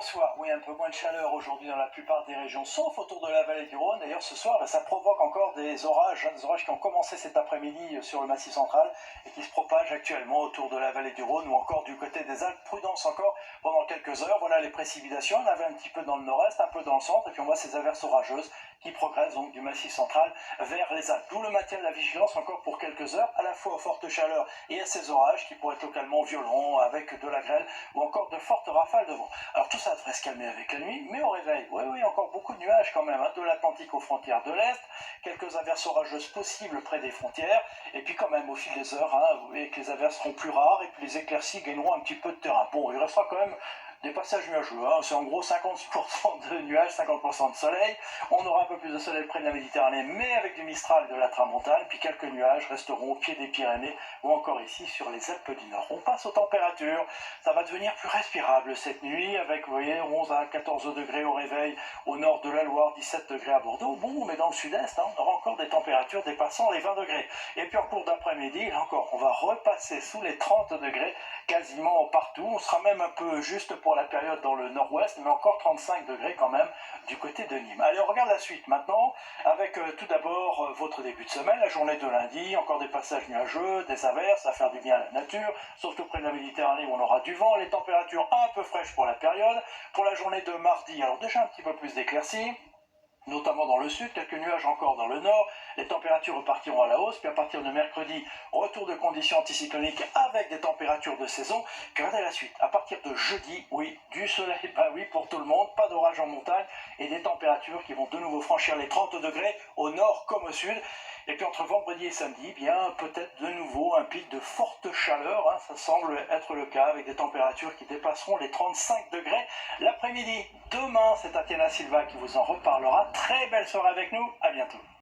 bonsoir. Oui, un peu moins de chaleur aujourd'hui dans la plupart des régions, sauf autour de la vallée du Rhône. D'ailleurs, ce soir, ça provoque encore des orages qui ont commencé cet après-midi sur le Massif central et qui se propagent actuellement autour de la vallée du Rhône ou encore du côté des Alpes. Prudence encore pendant quelques heures. Voilà les précipitations. On avait un petit peu dans le nord-est, un peu dans le centre, et puis on voit ces averses orageuses qui progressent donc du Massif central vers les Alpes. D'où le maintien de la vigilance encore pour quelques heures, à la fois aux fortes chaleurs et à ces orages qui pourraient être localement violents avec de la grêle ou encore de fortes rafales de vent. Alors tout ça devrait se calmer avec la nuit, mais au réveil, oui, encore beaucoup de nuages quand même, de l'Atlantique aux frontières de l'Est, quelques averses orageuses possibles près des frontières, et puis quand même au fil des heures, vous voyez que les averses seront plus rares et puis les éclaircies gagneront un petit peu de terrain. Bon, il restera quand même des passages nuageux, c'est en gros 50% de nuages, 50% de soleil. On aura un peu plus de soleil près de la Méditerranée, mais avec du Mistral et de la Tramontane, puis quelques nuages resteront au pied des Pyrénées ou encore ici sur les Alpes du Nord. On passe aux températures, ça va devenir plus respirable cette nuit, avec, vous voyez, 11 à 14 degrés au réveil au nord de la Loire, 17 degrés à Bordeaux. Bon, mais dans le sud-est, on aura encore des températures dépassant les 20 degrés. Et puis en cours d'après-midi, là encore, on va repasser sous les 30 degrés quasiment partout. On sera même un peu juste pour la période dans le nord-ouest, mais encore 35 degrés quand même du côté de Nîmes. Allez, on regarde la suite maintenant, avec tout d'abord votre début de semaine, la journée de lundi, encore des passages nuageux, des averses, à faire du bien à la nature, surtout près de la Méditerranée où on aura du vent, les températures un peu fraîches pour la période. Pour la journée de mardi, alors déjà un petit peu plus d'éclaircies, notamment dans le sud, quelques nuages encore dans le nord, les températures repartiront à la hausse, puis à partir de mercredi, retour de conditions anticycloniques avec des températures de saison. Puis regardez la suite, à partir de jeudi, oui, du soleil, oui, pour tout le monde, pas d'orage en montagne, et des températures qui vont de nouveau franchir les 30 degrés au nord comme au sud. Et puis entre vendredi et samedi, bien peut-être de nouveau un pic de forte chaleur, ça semble être le cas, avec des températures qui dépasseront les 35 degrés l'après-midi. Demain, c'est Tatiana Silva qui vous en reparlera. Très belle soirée avec nous, à bientôt.